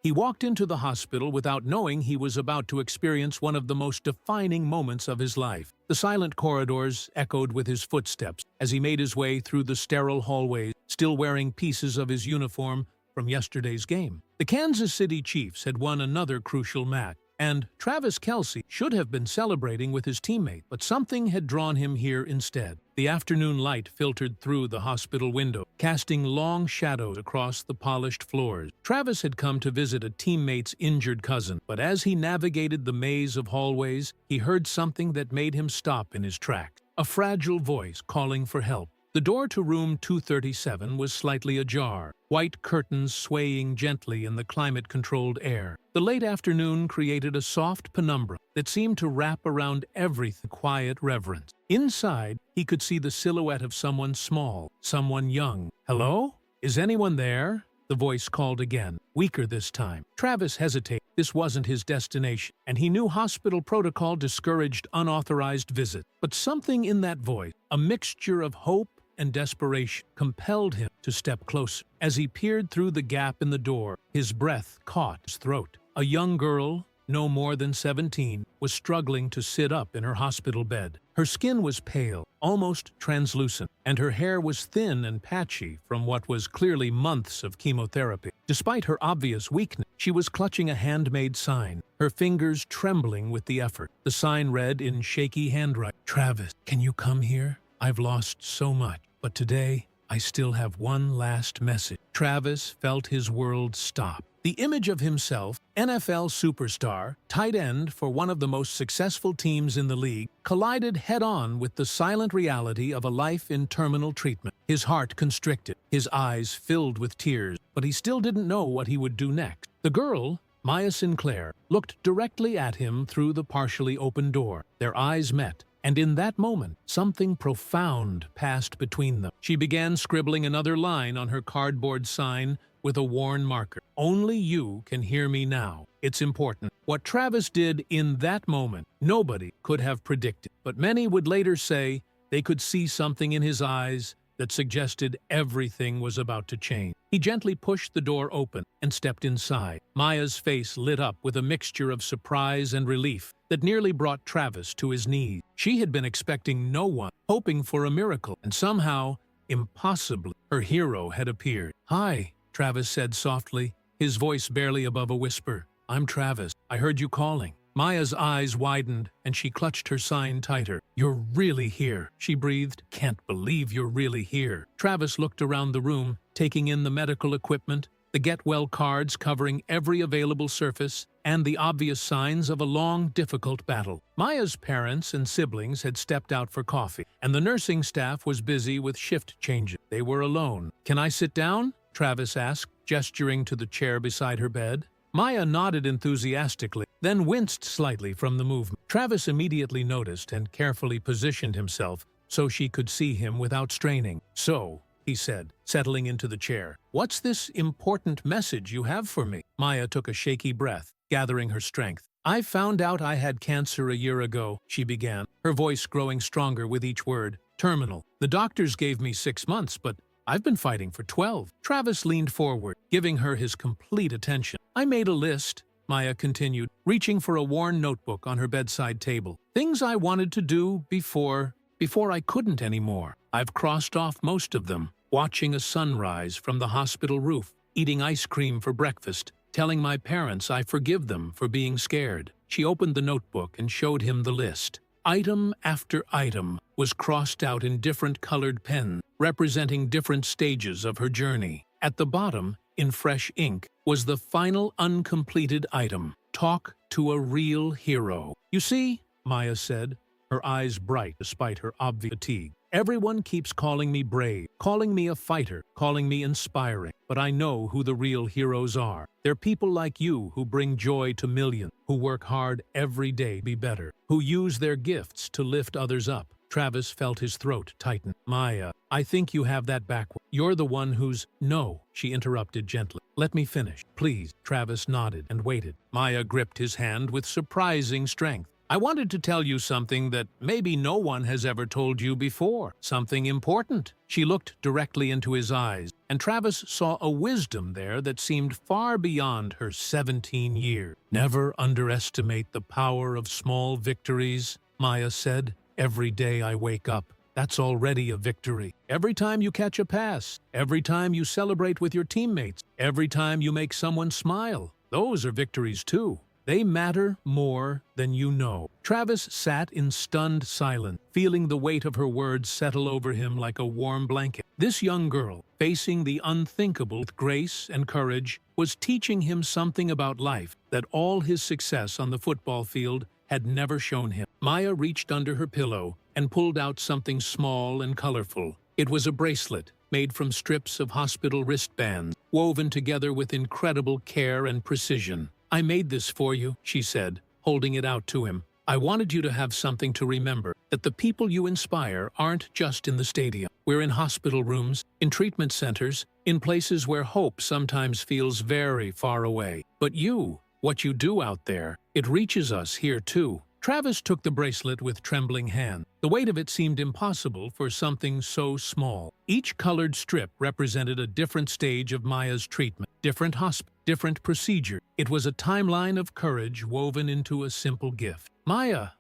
He walked into the hospital without knowing he was about to experience one of the most defining moments of his life. The silent corridors echoed with his footsteps as he made his way through the sterile hallways, still wearing pieces of his uniform from yesterday's game. The Kansas City Chiefs had won another crucial match, and Travis Kelce should have been celebrating with his teammate, but something had drawn him here instead. The afternoon light filtered through the hospital window, casting long shadows across the polished floors. Travis had come to visit a teammate's injured cousin, but as he navigated the maze of hallways, he heard something that made him stop in his tracks. A fragile voice calling for help. The door to room 237 was slightly ajar, white curtains swaying gently in the climate-controlled air. The late afternoon created a soft penumbra that seemed to wrap around everything with quiet reverence. Inside, he could see the silhouette of someone small, someone young. "Hello? Is anyone there?" The voice called again, weaker this time. Travis hesitated. This wasn't his destination, and he knew hospital protocol discouraged unauthorized visits. But something in that voice, a mixture of hope and desperation, compelled him to step closer. As he peered through the gap in the door, his breath caught his throat. A young girl, no more than 17, was struggling to sit up in her hospital bed. Her skin was pale, almost translucent, and her hair was thin and patchy from what was clearly months of chemotherapy. Despite her obvious weakness, she was clutching a handmade sign, her fingers trembling with the effort. The sign read in shaky handwriting, "Travis, can you come here? I've lost so much, but today I still have one last message." Travis felt his world stop. The image of himself, NFL superstar, tight end for one of the most successful teams in the league, collided head-on with the silent reality of a life in terminal treatment. His heart constricted, his eyes filled with tears, but he still didn't know what he would do next. The girl, Maya Sinclair, looked directly at him through the partially open door. Their eyes met, and in that moment, something profound passed between them. She began scribbling another line on her cardboard sign with a worn marker. "Only you can hear me now. It's important." What Travis did in that moment, nobody could have predicted, but many would later say they could see something in his eyes that suggested everything was about to change. He gently pushed the door open and stepped inside. Maya's face lit up with a mixture of surprise and relief that nearly brought Travis to his knees. She had been expecting no one, hoping for a miracle, and somehow, impossibly, her hero had appeared. "Hi," Travis said softly, his voice barely above a whisper. "I'm Travis. I heard you calling." Maya's eyes widened, and she clutched her sign tighter. "You're really here," she breathed. "Can't believe you're really here." Travis looked around the room, taking in the medical equipment, the get-well cards covering every available surface, and the obvious signs of a long, difficult battle. Maya's parents and siblings had stepped out for coffee, and the nursing staff was busy with shift changes. They were alone. "Can I sit down?" Travis asked, gesturing to the chair beside her bed. Maya nodded enthusiastically, then winced slightly from the movement. Travis immediately noticed and carefully positioned himself so she could see him without straining. "So," he said, settling into the chair, "what's this important message you have for me?" Maya took a shaky breath, gathering her strength. "I found out I had cancer a year ago," she began, her voice growing stronger with each word. "Terminal. The doctors gave me 6 months, but I've been fighting for 12. Travis leaned forward, giving her his complete attention. "I made a list," Maya continued, reaching for a worn notebook on her bedside table. "Things I wanted to do before I couldn't anymore. I've crossed off most of them. Watching a sunrise from the hospital roof, eating ice cream for breakfast, telling my parents I forgive them for being scared." She opened the notebook and showed him the list. Item after item was crossed out in different colored pens, representing different stages of her journey. At the bottom, in fresh ink, was the final uncompleted item: "Talk to a real hero." "You see," Maya said, her eyes bright despite her obvious fatigue, "everyone keeps calling me brave, calling me a fighter, calling me inspiring. But I know who the real heroes are. They're people like you who bring joy to millions, who work hard every day to be better, who use their gifts to lift others up." Travis felt his throat tighten. "Maya, I think you have that backward. You're the one who's—" "No," she interrupted gently. "Let me finish, please." Travis nodded and waited. Maya gripped his hand with surprising strength. I wanted to tell you something that maybe no one has ever told you before. Something important." She looked directly into his eyes, and Travis saw a wisdom there that seemed far beyond her 17 years. "Never underestimate the power of small victories," Maya said. "Every day I wake up, that's already a victory. Every time you catch a pass, every time you celebrate with your teammates, every time you make someone smile, those are victories too. They matter more than you know." Travis sat in stunned silence, feeling the weight of her words settle over him like a warm blanket. This young girl, facing the unthinkable with grace and courage, was teaching him something about life that all his success on the football field had never shown him. Maya reached under her pillow and pulled out something small and colorful. It was a bracelet made from strips of hospital wristbands, woven together with incredible care and precision. "I made this for you," she said, holding it out to him. "I wanted you to have something to remember, that the people you inspire aren't just in the stadium. We're in hospital rooms, in treatment centers, in places where hope sometimes feels very far away. But you, what you do out there, it reaches us here too." Travis took the bracelet with trembling hand. The weight of it seemed impossible for something so small. Each colored strip represented a different stage of Maya's treatment, different hospital, different procedure. It was a timeline of courage woven into a simple gift. "Maya,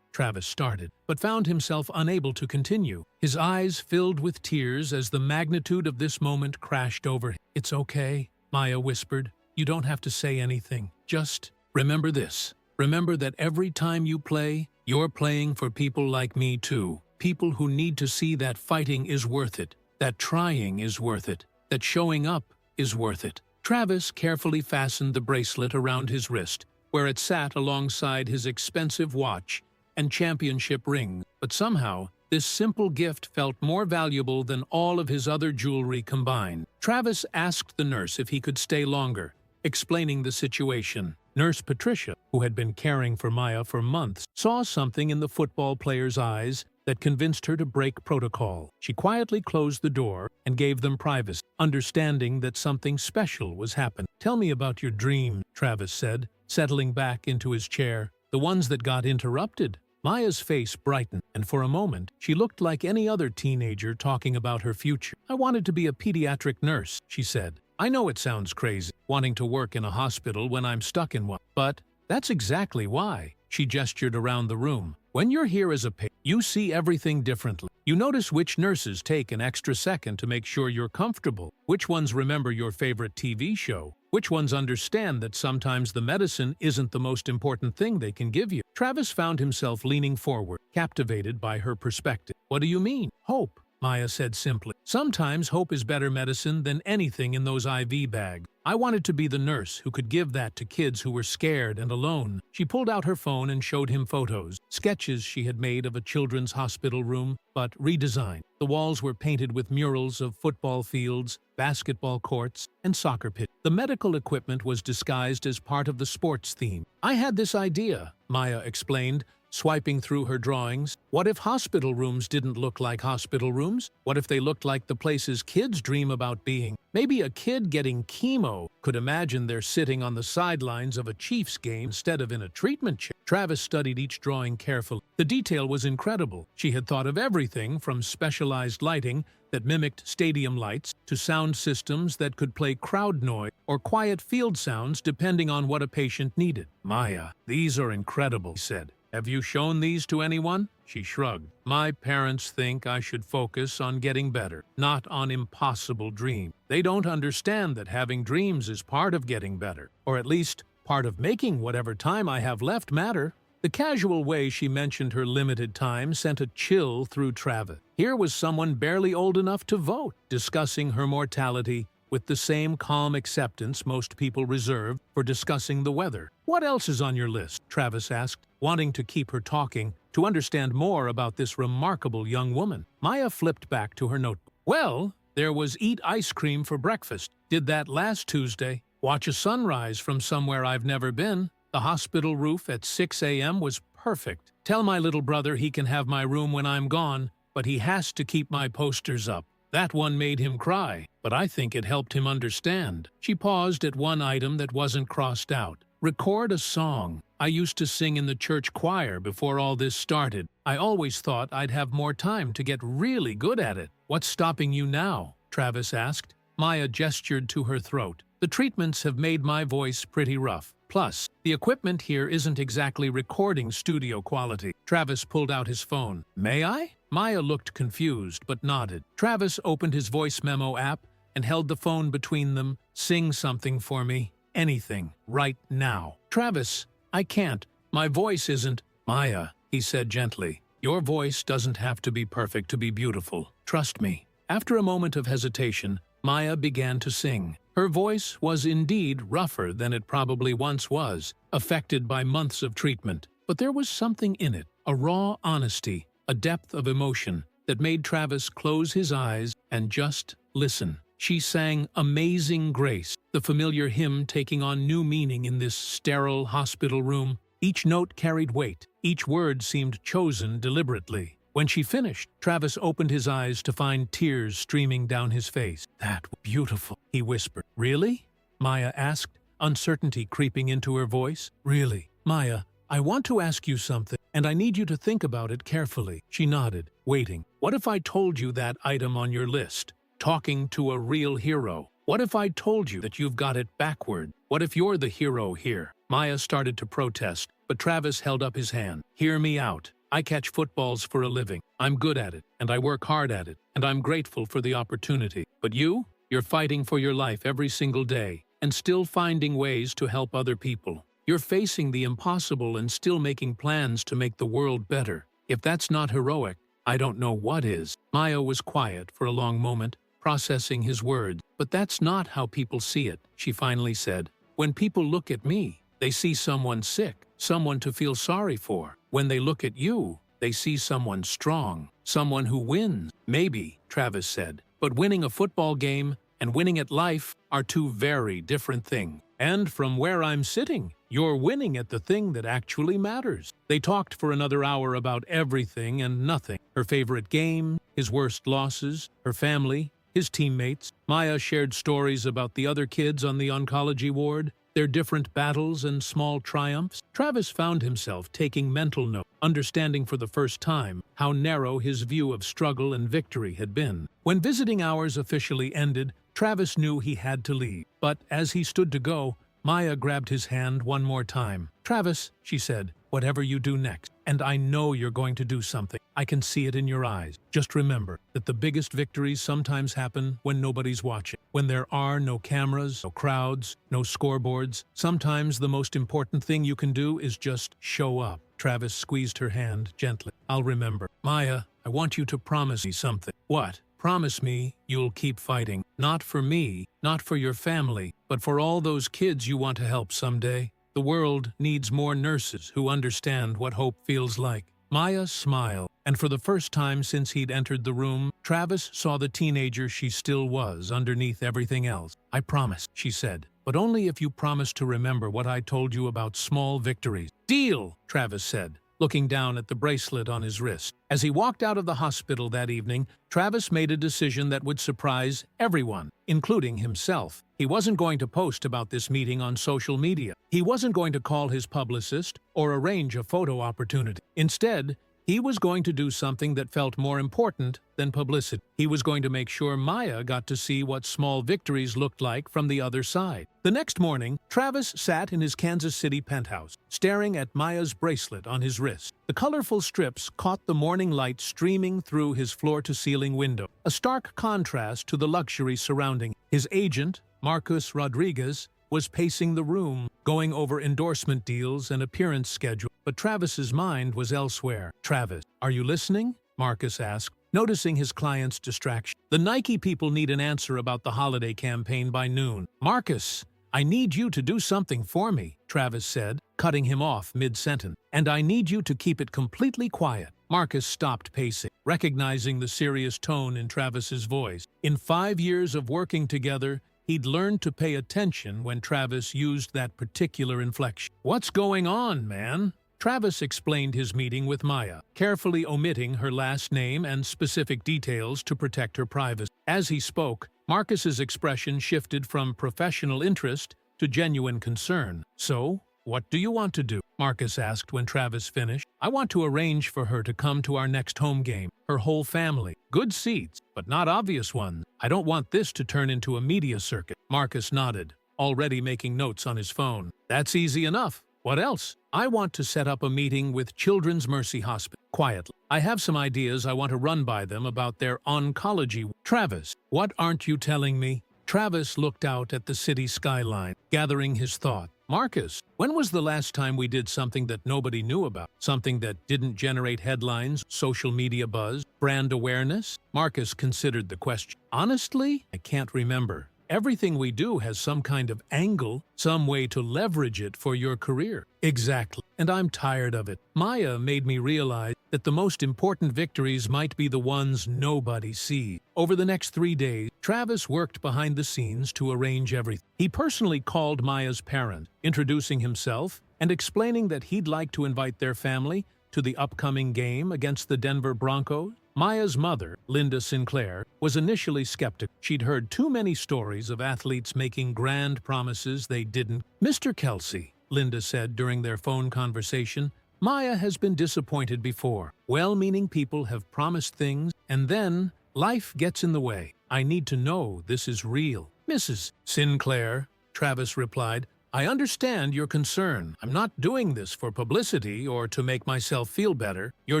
Travis started, but found himself unable to continue. His eyes filled with tears as the magnitude of this moment crashed over him. "It's okay," Maya whispered. "You don't have to say anything. Just remember this. Remember that every time you play, you're playing for people like me too. People who need to see that fighting is worth it, that trying is worth it, that showing up is worth it." Travis carefully fastened the bracelet around his wrist, where it sat alongside his expensive watch and championship ring. But somehow, this simple gift felt more valuable than all of his other jewelry combined. Travis asked the nurse if he could stay longer, explaining the situation. Nurse Patricia, who had been caring for Maya for months, saw something in the football player's eyes that convinced her to break protocol. She quietly closed the door and gave them privacy, understanding that something special was happening. "Tell me about your dream," Travis said, settling back into his chair. "The ones that got interrupted." Maya's face brightened, and for a moment, she looked like any other teenager talking about her future. "I wanted to be a pediatric nurse," she said. "I know it sounds crazy, wanting to work in a hospital when I'm stuck in one, but that's exactly why." She gestured around the room. "When you're here as a patient, you see everything differently. You notice which nurses take an extra second to make sure you're comfortable, which ones remember your favorite TV show, which ones understand that sometimes the medicine isn't the most important thing they can give you." Travis found himself leaning forward, captivated by her perspective. "What do you mean?" "Hope," Maya said simply. "Sometimes hope is better medicine than anything in those IV bags. I wanted to be the nurse who could give that to kids who were scared and alone." She pulled out her phone and showed him photos, sketches she had made of a children's hospital room, but redesigned. The walls were painted with murals of football fields, basketball courts, and soccer pitches. The medical equipment was disguised as part of the sports theme. "I had this idea," Maya explained, swiping through her drawings. "What if hospital rooms didn't look like hospital rooms? What if they looked like the places kids dream about being? Maybe a kid getting chemo could imagine they're sitting on the sidelines of a Chiefs game instead of in a treatment chair." Travis studied each drawing carefully. The detail was incredible. She had thought of everything from specialized lighting that mimicked stadium lights to sound systems that could play crowd noise or quiet field sounds depending on what a patient needed. "Maya, these are incredible," he said. "Have you shown these to anyone?" She shrugged. "My parents think I should focus on getting better, not on impossible dreams. They don't understand that having dreams is part of getting better, or at least part of making whatever time I have left matter." The casual way she mentioned her limited time sent a chill through Travis. Here was someone barely old enough to vote, discussing her mortality with the same calm acceptance most people reserve for discussing the weather. "What else is on your list?" Travis asked, wanting to keep her talking, to understand more about this remarkable young woman. Maya flipped back to her notebook. "Well, there was eat ice cream for breakfast. Did that last Tuesday. Watch a sunrise from somewhere I've never been. The hospital roof at 6 a.m. was perfect. Tell my little brother he can have my room when I'm gone, but he has to keep my posters up. That one made him cry, but I think it helped him understand." She paused at one item that wasn't crossed out. Record a song. I used to sing in the church choir before all this started. I always thought I'd have more time to get really good at it. What's stopping you now? Travis asked. Maya gestured to her throat. The treatments have made my voice pretty rough. Plus, the equipment here isn't exactly recording studio quality. Travis pulled out his phone. May I? Maya looked confused but nodded. Travis opened his voice memo app and held the phone between them. Sing something for me. Anything. Right now. Travis, I can't. My voice isn't. Maya, he said gently. Your voice doesn't have to be perfect to be beautiful. Trust me. After a moment of hesitation, Maya began to sing. Her voice was indeed rougher than it probably once was, affected by months of treatment. But there was something in it, a raw honesty, a depth of emotion, that made Travis close his eyes and just listen. She sang Amazing Grace, the familiar hymn taking on new meaning in this sterile hospital room. Each note carried weight. Each word seemed chosen deliberately. When she finished, Travis opened his eyes to find tears streaming down his face. That was beautiful, he whispered. Really? Maya asked, uncertainty creeping into her voice. Really? Maya, I want to ask you something, and I need you to think about it carefully. She nodded, waiting. What if I told you that item on your list? Talking to a real hero. What if I told you that you've got it backward? What if you're the hero here? Maya started to protest, but Travis held up his hand. Hear me out. I catch footballs for a living. I'm good at it, and I work hard at it, and I'm grateful for the opportunity. But you're fighting for your life every single day, and still finding ways to help other people. You're facing the impossible and still making plans to make the world better. If that's not heroic, I don't know what is. Maya was quiet for a long moment, processing his words. But that's not how people see it, she finally said. When people look at me, they see someone sick, someone to feel sorry for. When they look at you, they see someone strong, someone who wins. Maybe, Travis said, but winning a football game and winning at life are two very different things. And from where I'm sitting, you're winning at the thing that actually matters. They talked for another hour about everything and nothing. Her favorite game, his worst losses, her family, his teammates. Maya shared stories about the other kids on the oncology ward, their different battles and small triumphs. Travis found himself taking mental note, understanding for the first time how narrow his view of struggle and victory had been. When visiting hours officially ended, Travis knew he had to leave. But as he stood to go, Maya grabbed his hand one more time. Travis, she said, whatever you do next, and I know you're going to do something. I can see it in your eyes. Just remember that the biggest victories sometimes happen when nobody's watching. When there are no cameras, no crowds, no scoreboards. Sometimes the most important thing you can do is just show up. Travis squeezed her hand gently. I'll remember. Maya, I want you to promise me something. What? Promise me you'll keep fighting. Not for me, not for your family, but for all those kids you want to help someday. The world needs more nurses who understand what hope feels like. Maya smiled, and for the first time since he'd entered the room, Travis saw the teenager she still was underneath everything else. I promise, she said, but only if you promise to remember what I told you about small victories. Deal, Travis said, looking down at the bracelet on his wrist. As he walked out of the hospital that evening, Travis made a decision that would surprise everyone, including himself. He wasn't going to post about this meeting on social media. He wasn't going to call his publicist or arrange a photo opportunity. Instead, he was going to do something that felt more important than publicity. He was going to make sure Maya got to see what small victories looked like from the other side. The next morning, Travis sat in his Kansas City penthouse, staring at Maya's bracelet on his wrist. The colorful strips caught the morning light streaming through his floor-to-ceiling window, a stark contrast to the luxury surrounding him. His agent, Marcus Rodriguez, was pacing the room, going over endorsement deals and appearance schedule. But Travis's mind was elsewhere. Travis, are you listening? Marcus asked, noticing his client's distraction. The Nike people need an answer about the holiday campaign by noon. Marcus, I need you to do something for me, Travis said, cutting him off mid-sentence. And I need you to keep it completely quiet. Marcus stopped pacing, recognizing the serious tone in Travis's voice. In 5 years of working together, he'd learned to pay attention when Travis used that particular inflection. What's going on, man? Travis explained his meeting with Maya, carefully omitting her last name and specific details to protect her privacy. As he spoke, Marcus's expression shifted from professional interest to genuine concern. So, "What do you want to do?" Marcus asked when Travis finished. "I want to arrange for her to come to our next home game. Her whole family. Good seats, but not obvious ones. I don't want this to turn into a media circuit." Marcus nodded, already making notes on his phone. "That's easy enough. What else?" "I want to set up a meeting with Children's Mercy Hospital. Quietly. I have some ideas I want to run by them about their oncology." "Travis, what aren't you telling me?" Travis looked out at the city skyline, gathering his thought. "Marcus, when was the last time we did something that nobody knew about? Something that didn't generate headlines, social media buzz, brand awareness?" Marcus considered the question. "Honestly, I can't remember. Everything we do has some kind of angle, some way to leverage it for your career." "Exactly. And I'm tired of it. Maya made me realize that the most important victories might be the ones nobody sees." Over the next 3 days, Travis worked behind the scenes to arrange everything. He personally called Maya's parent, introducing himself and explaining that he'd like to invite their family to the upcoming game against the Denver Broncos. Maya's mother, Linda Sinclair, was initially skeptical. She'd heard too many stories of athletes making grand promises they didn't. "Mr. Kelce," Linda said during their phone conversation, "Maya has been disappointed before. Well-meaning people have promised things, and then life gets in the way. I need to know this is real." "Mrs. Sinclair," Travis replied, "I understand your concern. I'm not doing this for publicity or to make myself feel better. Your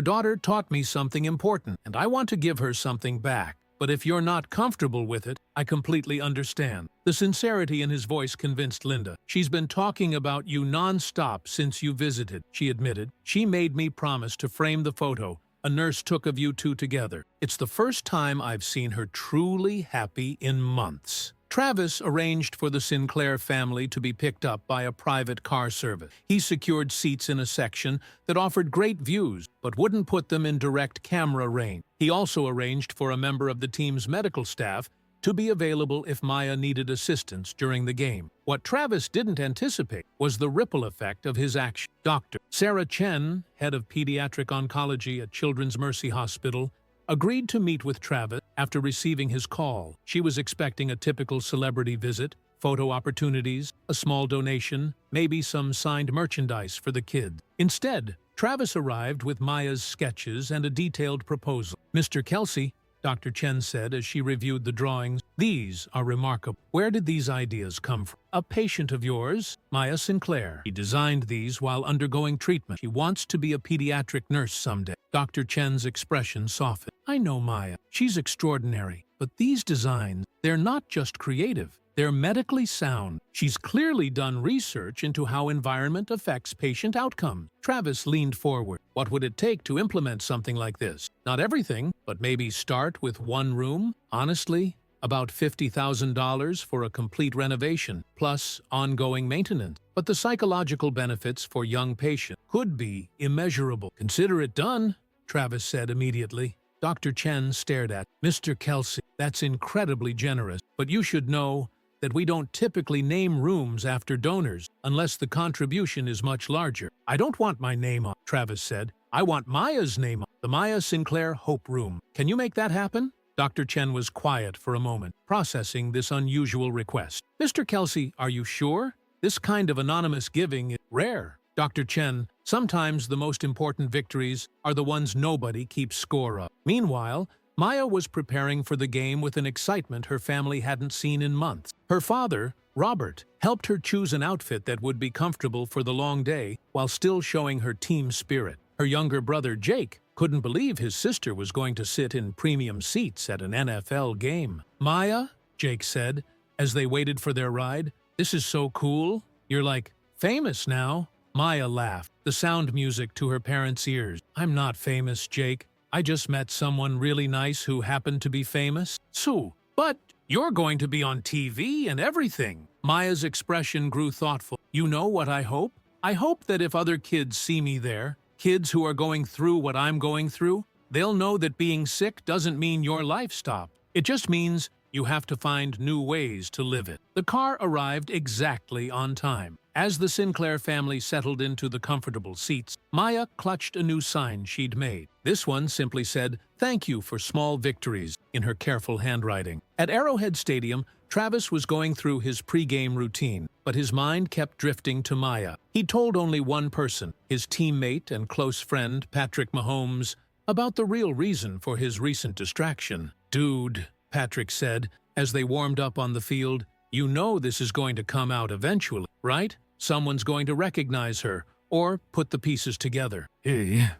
daughter taught me something important, and I want to give her something back. But if you're not comfortable with it, I completely understand." The sincerity in his voice convinced Linda. "She's been talking about you non-stop since you visited," she admitted. "She made me promise to frame the photo a nurse took of you two together. It's the first time I've seen her truly happy in months." Travis arranged for the Sinclair family to be picked up by a private car service. He secured seats in a section that offered great views, but wouldn't put them in direct camera range. He also arranged for a member of the team's medical staff to be available if Maya needed assistance during the game. What Travis didn't anticipate was the ripple effect of his action. Dr. Sarah Chen, head of pediatric oncology at Children's Mercy Hospital, agreed to meet with Travis after receiving his call. She was expecting a typical celebrity visit, photo opportunities, a small donation, maybe some signed merchandise for the kids. Instead, Travis arrived with Maya's sketches and a detailed proposal. "Mr. Kelce," Dr. Chen said as she reviewed the drawings, "these are remarkable. Where did these ideas come from?" "A patient of yours, Maya Sinclair. He designed these while undergoing treatment. She wants to be a pediatric nurse someday." Dr. Chen's expression softened. "I know Maya. She's extraordinary. But these designs, they're not just creative. They're medically sound. She's clearly done research into how environment affects patient outcomes." Travis leaned forward. "What would it take to implement something like this?" "Not everything, but maybe start with one room. Honestly, about $50,000 for a complete renovation, plus ongoing maintenance. But the psychological benefits for young patients could be immeasurable." "Consider it done," Travis said immediately. Dr. Chen stared at Mr. Kelce. "That's incredibly generous, but you should know that we don't typically name rooms after donors unless the contribution is much larger." "I don't want my name on," Travis said. "I want Maya's name on the Maya Sinclair Hope Room. Can you make that happen?" Dr. Chen was quiet for a moment, processing this unusual request. "Mr. Kelce, are you sure? This kind of anonymous giving is rare." Dr. Chen, "Sometimes the most important victories are the ones nobody keeps score of." Meanwhile, Maya was preparing for the game with an excitement her family hadn't seen in months. Her father, Robert, helped her choose an outfit that would be comfortable for the long day while still showing her team spirit. Her younger brother, Jake, couldn't believe his sister was going to sit in premium seats at an NFL game. "Maya," Jake said, as they waited for their ride, "this is so cool. You're like famous now." Maya laughed, the sound music to her parents' ears. "I'm not famous, Jake. I just met someone really nice who happened to be famous." "So, but you're going to be on TV and everything." Maya's expression grew thoughtful. "You know what I hope? I hope that if other kids see me there, kids who are going through what I'm going through, they'll know that being sick doesn't mean your life stopped. It just means you have to find new ways to live it." The car arrived exactly on time. As the Sinclair family settled into the comfortable seats, Maya clutched a new sign she'd made. This one simply said, "Thank you for small victories," in her careful handwriting. At Arrowhead Stadium, Travis was going through his pre-game routine, but his mind kept drifting to Maya. He told only one person, his teammate and close friend, Patrick Mahomes, about the real reason for his recent distraction. "Dude," Patrick said, as they warmed up on the field, "you know this is going to come out eventually, right? Someone's going to recognize her, or put the pieces together."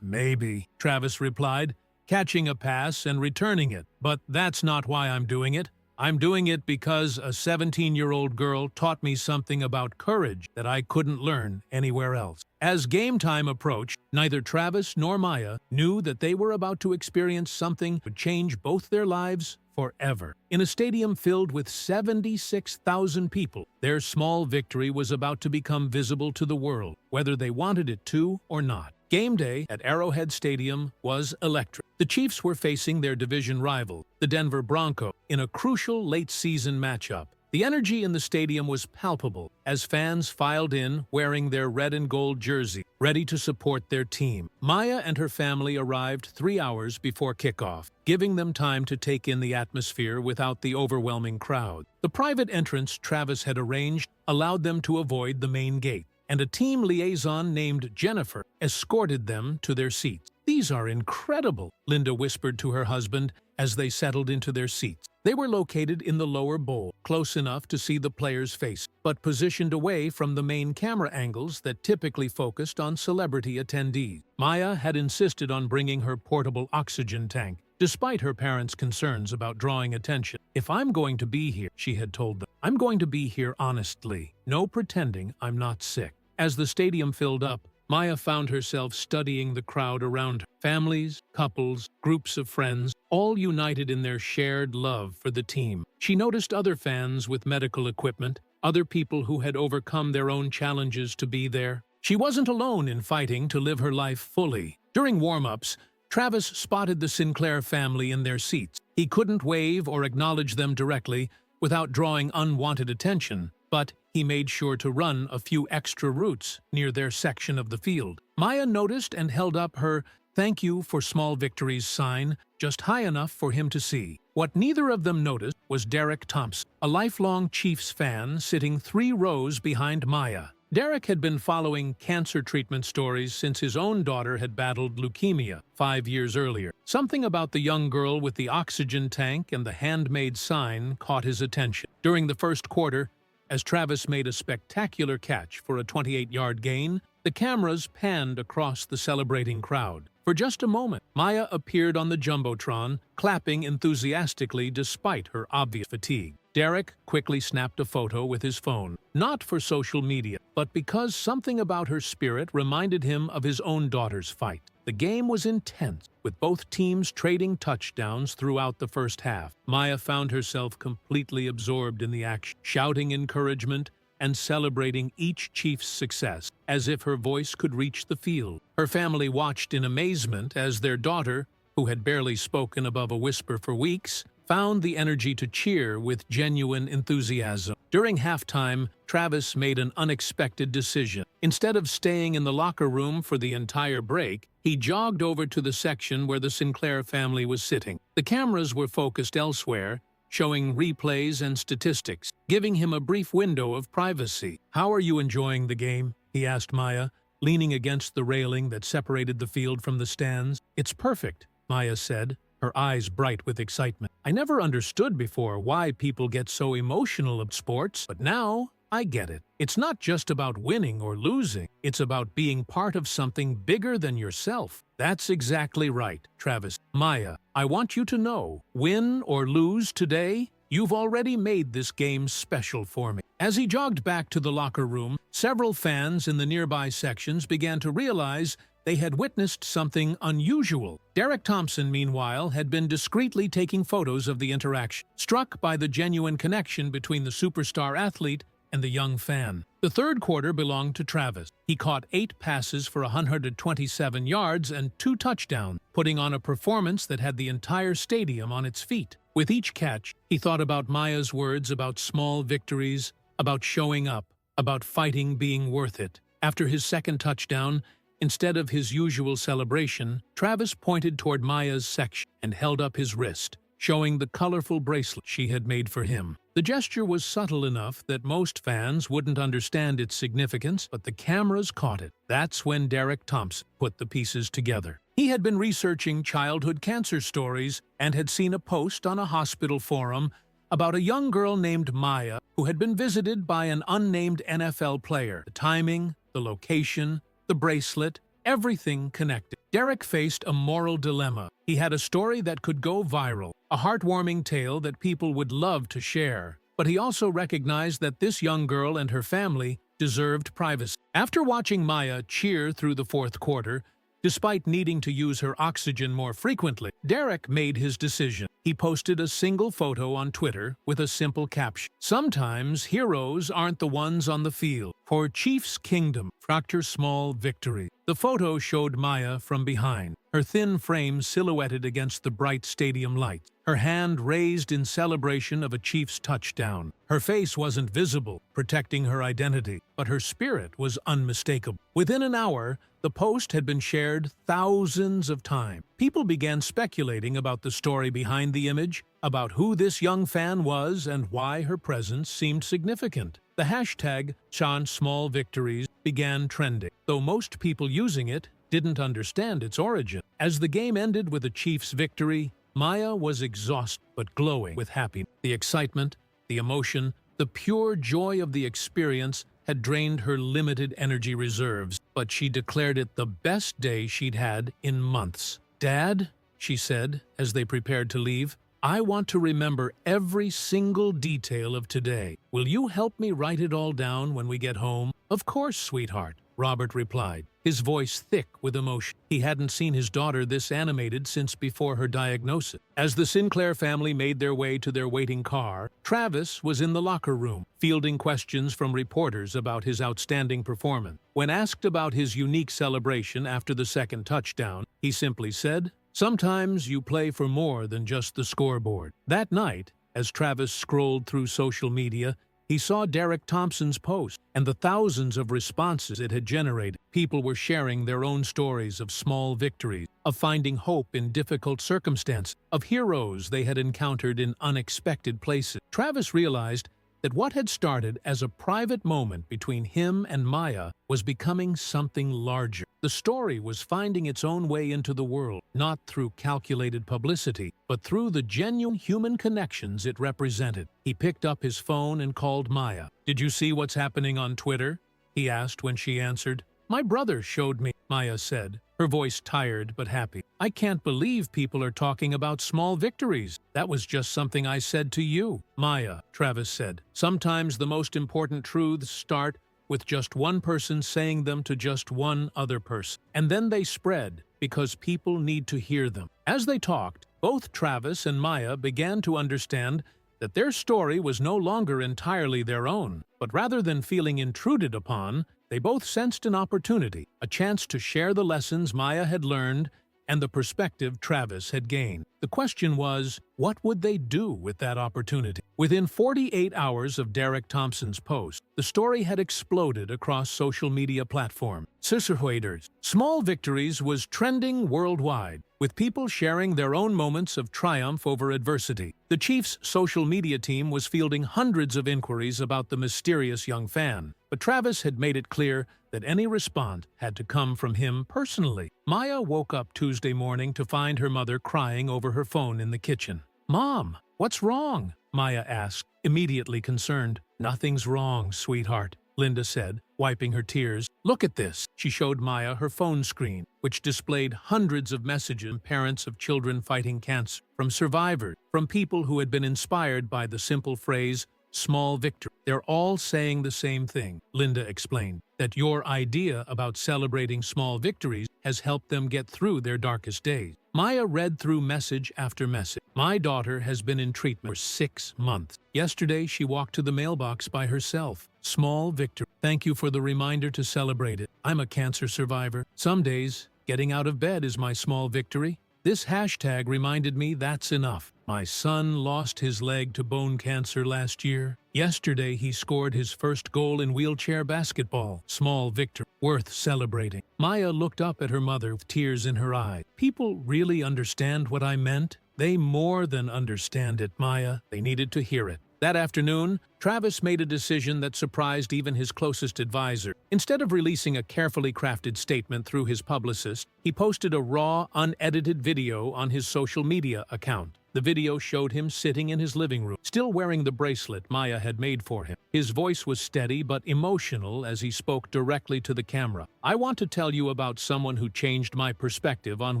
Maybe," Travis replied, catching a pass and returning it. "But that's not why I'm doing it. I'm doing it because a 17-year-old girl taught me something about courage that I couldn't learn anywhere else." As game time approached, neither Travis nor Maya knew that they were about to experience something that would change both their lives forever. In a stadium filled with 76,000 people, their small victory was about to become visible to the world, whether they wanted it to or not. Game day at Arrowhead Stadium was electric. The Chiefs were facing their division rival, the Denver Broncos, in a crucial late-season matchup. The energy in the stadium was palpable as fans filed in wearing their red and gold jersey, ready to support their team. Maya and her family arrived 3 hours before kickoff, giving them time to take in the atmosphere without the overwhelming crowd. The private entrance Travis had arranged allowed them to avoid the main gate, and a team liaison named Jennifer escorted them to their seats. "These are incredible," Linda whispered to her husband as they settled into their seats. They were located in the lower bowl, close enough to see the players' face, but positioned away from the main camera angles that typically focused on celebrity attendees. Maya had insisted on bringing her portable oxygen tank, despite her parents' concerns about drawing attention. "If I'm going to be here," she had told them, "I'm going to be here honestly. No pretending I'm not sick." As the stadium filled up, Maya found herself studying the crowd around her. Families, couples, groups of friends, all united in their shared love for the team. She noticed other fans with medical equipment, other people who had overcome their own challenges to be there. She wasn't alone in fighting to live her life fully. During warm-ups, Travis spotted the Sinclair family in their seats. He couldn't wave or acknowledge them directly without drawing unwanted attention, but he made sure to run a few extra routes near their section of the field. Maya noticed and held up her "Thank you for small victories" sign just high enough for him to see. What neither of them noticed was Derek Thompson, a lifelong Chiefs fan sitting 3 rows behind Maya. Derek had been following cancer treatment stories since his own daughter had battled leukemia 5 years earlier. Something about the young girl with the oxygen tank and the handmade sign caught his attention. During the first quarter, as Travis made a spectacular catch for a 28-yard gain, the cameras panned across the celebrating crowd. For just a moment, Maya appeared on the Jumbotron, clapping enthusiastically despite her obvious fatigue. Derek quickly snapped a photo with his phone, not for social media, but because something about her spirit reminded him of his own daughter's fight. The game was intense, with both teams trading touchdowns throughout the first half. Maya found herself completely absorbed in the action, shouting encouragement and celebrating each Chief's success, as if her voice could reach the field. Her family watched in amazement as their daughter, who had barely spoken above a whisper for weeks, found the energy to cheer with genuine enthusiasm. During halftime, Travis made an unexpected decision. Instead of staying in the locker room for the entire break, he jogged over to the section where the Sinclair family was sitting. The cameras were focused elsewhere, showing replays and statistics, giving him a brief window of privacy. "How are you enjoying the game?" he asked Maya, leaning against the railing that separated the field from the stands. "It's perfect," Maya said, her eyes bright with excitement. "I never understood before why people get so emotional about sports, but now I get it. It's not just about winning or losing. It's about being part of something bigger than yourself." "That's exactly right, Travis. Maya, I want you to know, win or lose today, you've already made this game special for me." As he jogged back to the locker room, several fans in the nearby sections began to realize they had witnessed something unusual. Derek Thompson, meanwhile, had been discreetly taking photos of the interaction, struck by the genuine connection between the superstar athlete and the young fan. The third quarter belonged to Travis. He caught 8 passes for 127 yards and 2 touchdowns, putting on a performance that had the entire stadium on its feet. With each catch, he thought about Maya's words about small victories, about showing up, about fighting being worth it. After his second touchdown, Instead of his usual celebration, Travis pointed toward Maya's section and held up his wrist, showing the colorful bracelet she had made for him. The gesture was subtle enough that most fans wouldn't understand its significance, but the cameras caught it. That's when Derek Thompson put the pieces together. He had been researching childhood cancer stories and had seen a post on a hospital forum about a young girl named Maya who had been visited by an unnamed NFL player. The timing, the location, the bracelet, everything connected. Derek faced a moral dilemma. He had a story that could go viral, a heartwarming tale that people would love to share. But he also recognized that this young girl and her family deserved privacy. After watching Maya cheer through the fourth quarter, despite needing to use her oxygen more frequently, Derek made his decision. He posted a single photo on Twitter with a simple caption. Sometimes heroes aren't the ones on the field. For Chiefs Kingdom, fracture small victory. The photo showed Maya from behind, her thin frame silhouetted against the bright stadium lights, her hand raised in celebration of a Chiefs touchdown. Her face wasn't visible, protecting her identity, but her spirit was unmistakable. Within an hour, the post had been shared thousands of times. People began speculating about the story behind the image, about who this young fan was and why her presence seemed significant. The hashtag #SmallVictories began trending, though most people using it didn't understand its origin. As the game ended with a Chiefs victory, Maya was exhausted but glowing with happiness. The excitement, the emotion, the pure joy of the experience had drained her limited energy reserves, but she declared it the best day she'd had in months. "Dad," she said as they prepared to leave, "I want to remember every single detail of today. Will you help me write it all down when we get home?" "Of course, sweetheart," Robert replied, his voice thick with emotion. He hadn't seen his daughter this animated since before her diagnosis. As the Sinclair family made their way to their waiting car, Travis was in the locker room, fielding questions from reporters about his outstanding performance. When asked about his unique celebration after the second touchdown, he simply said, "Sometimes you play for more than just the scoreboard." That night, as Travis scrolled through social media, he saw Derek Thompson's post and the thousands of responses it had generated. People were sharing their own stories of small victories, of finding hope in difficult circumstances, of heroes they had encountered in unexpected places. Travis realized that what had started as a private moment between him and Maya was becoming something larger. The story was finding its own way into the world, not through calculated publicity, but through the genuine human connections it represented. He picked up his phone and called Maya. "Did you see what's happening on Twitter?" he asked when she answered. "My brother showed me," Maya said, her voice tired but happy. "I can't believe people are talking about small victories. That was just something I said to you." "Maya," Travis said, "sometimes the most important truths start with just one person saying them to just one other person. And then they spread because people need to hear them." As they talked, both Travis and Maya began to understand that their story was no longer entirely their own, but rather than feeling intruded upon, they both sensed an opportunity, a chance to share the lessons Maya had learned and the perspective Travis had gained. The question was, what would they do with that opportunity? Within 48 hours of Derek Thompson's post, the story had exploded across social media platforms. Sisterhooders. Small Victories was trending worldwide, with people sharing their own moments of triumph over adversity. The Chiefs' social media team was fielding hundreds of inquiries about the mysterious young fan, but Travis had made it clear that any response had to come from him personally. Maya woke up Tuesday morning to find her mother crying over her phone in the kitchen. "Mom, what's wrong?" Maya asked, immediately concerned. "Nothing's wrong, sweetheart," Linda said, wiping her tears. "Look at this." She showed Maya her phone screen, which displayed hundreds of messages from parents of children fighting cancer, from survivors, from people who had been inspired by the simple phrase, "small victory." "They're all saying the same thing," Linda explained, "that your idea about celebrating small victories has helped them get through their darkest days." Maya read through message after message. "My daughter has been in treatment for 6 months. Yesterday, she walked to the mailbox by herself. Small victory. Thank you for the reminder to celebrate it. I'm a cancer survivor. Some days, getting out of bed is my small victory. This hashtag reminded me that's enough. My son lost his leg to bone cancer last year. Yesterday, he scored his first goal in wheelchair basketball. Small victory, worth celebrating. Maya looked up at her mother with tears in her eyes. People really understand what I meant? They more than understand it, Maya. They needed to hear it. That afternoon, Travis made a decision that surprised even his closest advisor. Instead of releasing a carefully crafted statement through his publicist, he posted a raw, unedited video on his social media account. The video showed him sitting in his living room, still wearing the bracelet Maya had made for him. His voice was steady but emotional as he spoke directly to the camera. "I want to tell you about someone who changed my perspective on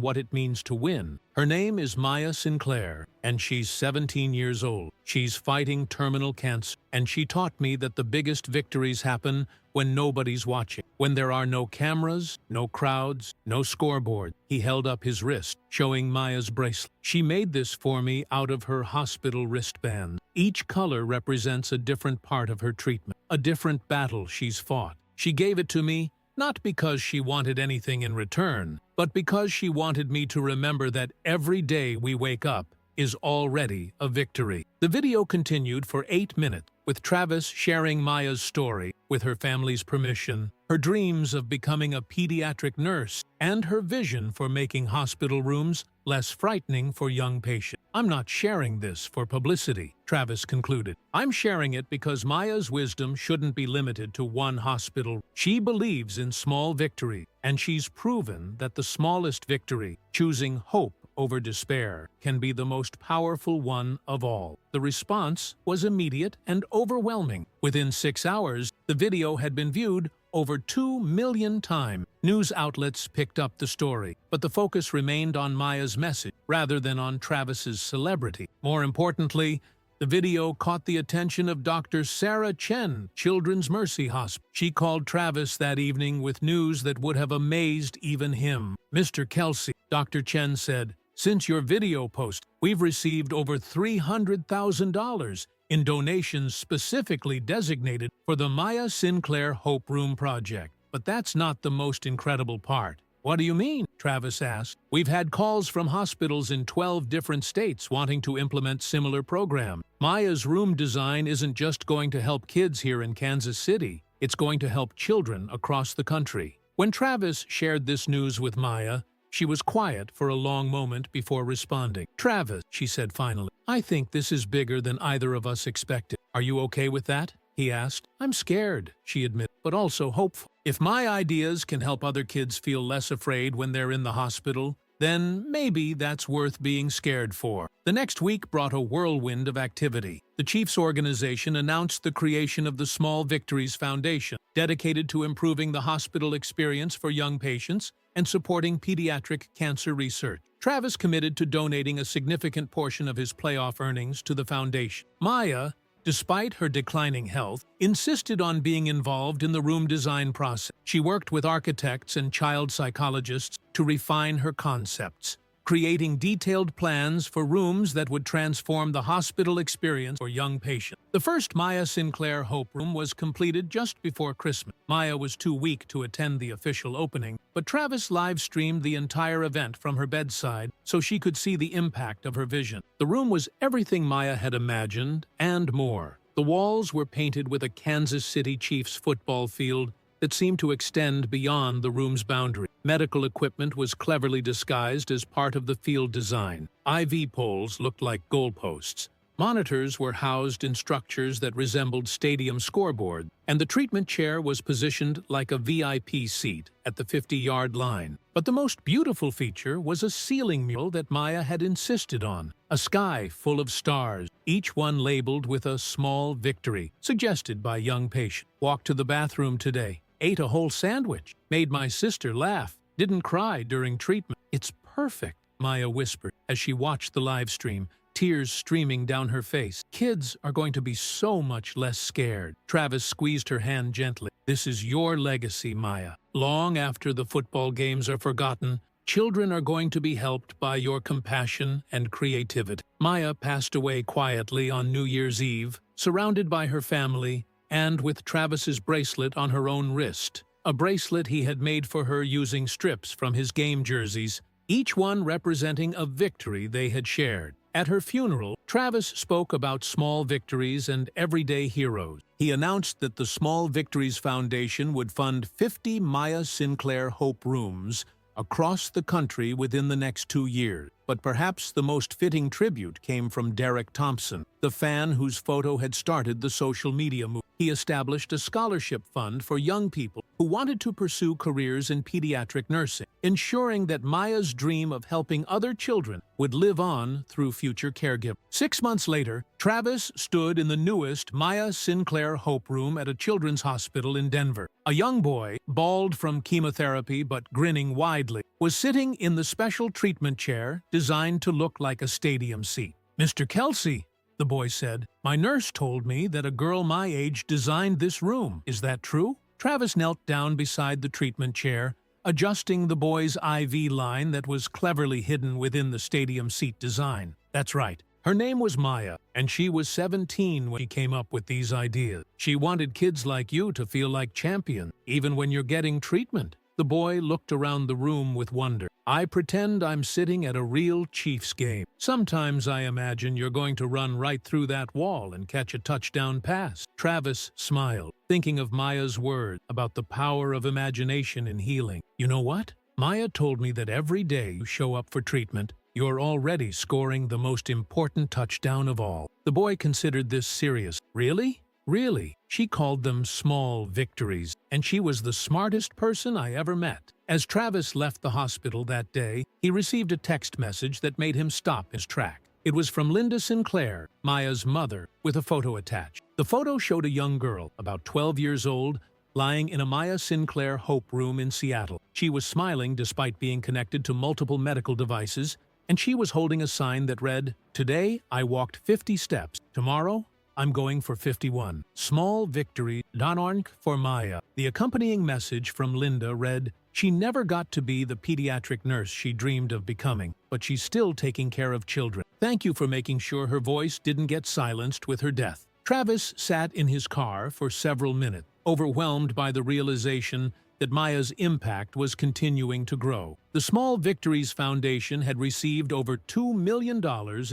what it means to win. Her name is Maya Sinclair, and she's 17 years old. She's fighting terminal cancer, and she taught me that the biggest victories happen when nobody's watching, when there are no cameras, no crowds, no scoreboard." He held up his wrist, showing Maya's bracelet. "She made this for me out of her hospital wristband. Each color represents a different part of her treatment, a different battle she's fought. She gave it to me not because she wanted anything in return, but because she wanted me to remember that every day we wake up is already a victory." The video continued for 8 minutes, with Travis sharing Maya's story, with her family's permission, her dreams of becoming a pediatric nurse, and her vision for making hospital rooms less frightening for young patients. "I'm not sharing this for publicity," Travis concluded. "I'm sharing it because Maya's wisdom shouldn't be limited to one hospital. She believes in small victory, and she's proven that the smallest victory, choosing hope over despair, can be the most powerful one of all." The response was immediate and overwhelming. Within 6 hours, the video had been viewed over 2 million times. News outlets picked up the story, but the focus remained on Maya's message rather than on Travis's celebrity. More importantly, the video caught the attention of Dr. Sarah Chen, Children's Mercy Hospital. She called Travis that evening with news that would have amazed even him. "Mr. Kelce," Dr. Chen said, "since your video post, we've received over $300,000 in donations specifically designated for the Maya Sinclair Hope Room project. But that's not the most incredible part." "What do you mean?" Travis asked. "We've had calls from hospitals in 12 different states wanting to implement similar programs. Maya's room design isn't just going to help kids here in Kansas City, it's going to help children across the country." When Travis shared this news with Maya, she was quiet for a long moment before responding. "Travis," she said finally, "I think this is bigger than either of us expected. Are you okay with that?" he asked. "I'm scared," she admitted, "but also hopeful. If my ideas can help other kids feel less afraid when they're in the hospital, then maybe that's worth being scared for." The next week brought a whirlwind of activity. The Chiefs organization announced the creation of the Small Victories Foundation, dedicated to improving the hospital experience for young patients and supporting pediatric cancer research. Travis committed to donating a significant portion of his playoff earnings to the foundation. Maya, despite her declining health, insisted on being involved in the room design process. She worked with architects and child psychologists to refine her concepts, creating detailed plans for rooms that would transform the hospital experience for young patients. The first Maya Sinclair Hope Room was completed just before Christmas. Maya was too weak to attend the official opening, but Travis live-streamed the entire event from her bedside so she could see the impact of her vision. The room was everything Maya had imagined and more. The walls were painted with a Kansas City Chiefs football field that seemed to extend beyond the room's boundary. Medical equipment was cleverly disguised as part of the field design. IV poles looked like goalposts. Monitors were housed in structures that resembled stadium scoreboards, and the treatment chair was positioned like a VIP seat at the 50-yard line. But the most beautiful feature was a ceiling mural that Maya had insisted on. A sky full of stars, each one labeled with a small victory, suggested by young patients. "Walked to the bathroom today. Ate a whole sandwich. Made my sister laugh. Didn't cry during treatment. It's perfect," Maya whispered as she watched the live stream, tears streaming down her face. "Kids are going to be so much less scared." Travis squeezed her hand gently. "This is your legacy, Maya. Long after the football games are forgotten, children are going to be helped by your compassion and creativity." Maya passed away quietly on New Year's Eve, surrounded by her family and with Travis's bracelet on her own wrist, a bracelet he had made for her using strips from his game jerseys, each one representing a victory they had shared. At her funeral, Travis spoke about small victories and everyday heroes. He announced that the Small Victories Foundation would fund 50 Maya Sinclair Hope Rooms across the country within the next 2 years. But perhaps the most fitting tribute came from Derek Thompson, the fan whose photo had started the social media movement. He established a scholarship fund for young people who wanted to pursue careers in pediatric nursing, ensuring that Maya's dream of helping other children would live on through future caregiving. 6 months later, Travis stood in the newest Maya Sinclair Hope Room at a children's hospital in Denver. A young boy, bald from chemotherapy but grinning widely, was sitting in the special treatment chair designed to look like a stadium seat. "Mr. Kelce," the boy said, "my nurse told me that a girl my age designed this room. Is that true?" Travis knelt down beside the treatment chair, adjusting the boy's IV line that was cleverly hidden within the stadium seat design. "That's right. Her name was Maya, and she was 17 when she came up with these ideas. She wanted kids like you to feel like champions, even when you're getting treatment." The boy looked around the room with wonder. "I pretend I'm sitting at a real Chiefs game. Sometimes I imagine you're going to run right through that wall and catch a touchdown pass." Travis smiled, thinking of Maya's words about the power of imagination in healing. "You know what? Maya told me that every day you show up for treatment, you're already scoring the most important touchdown of all." The boy considered this serious. "Really? Really?" She called them small victories, and she was the smartest person I ever met. As Travis left the hospital that day, he received a text message that made him stop his track. It was from Linda Sinclair, Maya's mother, with a photo attached. The photo showed a young girl, about 12 years old, lying in a Maya Sinclair Hope Room in Seattle. She was smiling despite being connected to multiple medical devices, and she was holding a sign that read, "Today I walked 50 steps. Tomorrow, I'm going for 51. Small victory, .org for Maya." The accompanying message from Linda read, "She never got to be the pediatric nurse she dreamed of becoming, but she's still taking care of children. Thank you for making sure her voice didn't get silenced with her death." Travis sat in his car for several minutes, overwhelmed by the realization that Maya's impact was continuing to grow. The Small Victories Foundation had received over $2 million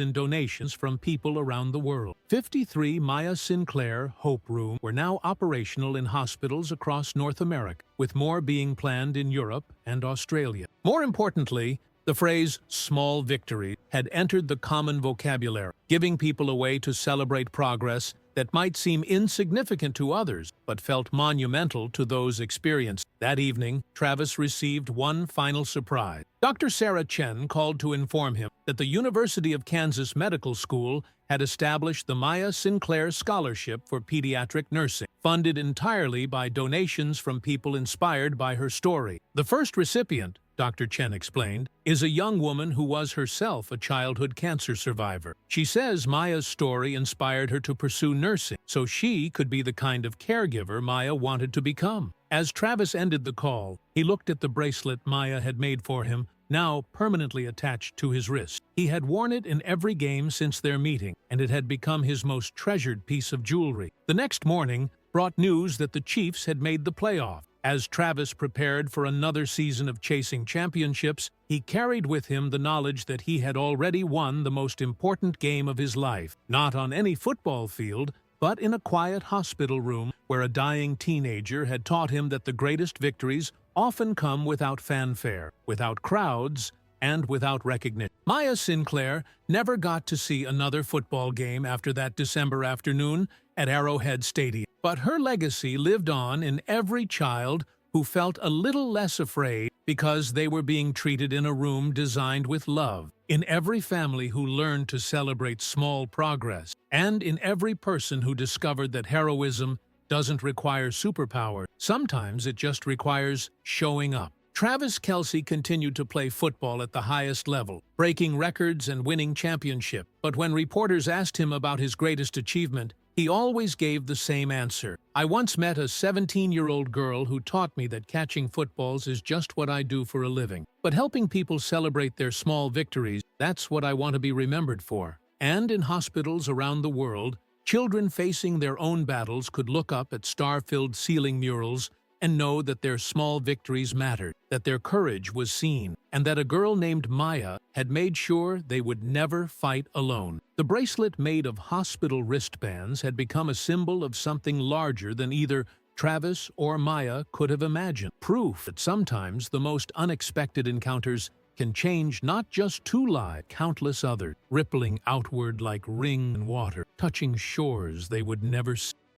in donations from people around the world. 53 Maya Sinclair Hope Rooms were now operational in hospitals across North America, with more being planned in Europe and Australia. More importantly, the phrase "small victory" had entered the common vocabulary, giving people a way to celebrate progress that might seem insignificant to others, but felt monumental to those experienced. That evening, Travis received one final surprise. Dr. Sarah Chen called to inform him that the University of Kansas Medical School had established the Maya Sinclair Scholarship for Pediatric Nursing, funded entirely by donations from people inspired by her story. The first recipient, Dr. Chen explained, is a young woman who was herself a childhood cancer survivor. She says Maya's story inspired her to pursue nursing, so she could be the kind of caregiver Maya wanted to become. As Travis ended the call, he looked at the bracelet Maya had made for him, now permanently attached to his wrist. He had worn it in every game since their meeting, and it had become his most treasured piece of jewelry. The next morning brought news that the Chiefs had made the playoff. As Travis prepared for another season of chasing championships, he carried with him the knowledge that he had already won the most important game of his life, not on any football field, but in a quiet hospital room where a dying teenager had taught him that the greatest victories often come without fanfare, without crowds, and without recognition. Maya Sinclair never got to see another football game after that December afternoon at Arrowhead Stadium, but her legacy lived on in every child who felt a little less afraid because they were being treated in a room designed with love, in every family who learned to celebrate small progress, and in every person who discovered that heroism doesn't require superpower. Sometimes it just requires showing up. Travis Kelce continued to play football at the highest level, breaking records and winning championships. But when reporters asked him about his greatest achievement, he always gave the same answer. "I once met a 17-year-old girl who taught me that catching footballs is just what I do for a living. But helping people celebrate their small victories, that's what I want to be remembered for." And in hospitals around the world, children facing their own battles could look up at star-filled ceiling murals and know that their small victories mattered, that their courage was seen, and that a girl named Maya had made sure they would never fight alone. The bracelet made of hospital wristbands had become a symbol of something larger than either Travis or Maya could have imagined. Proof that sometimes the most unexpected encounters can change not just two lives, countless others, rippling outward like ring and water, touching shores they would never see.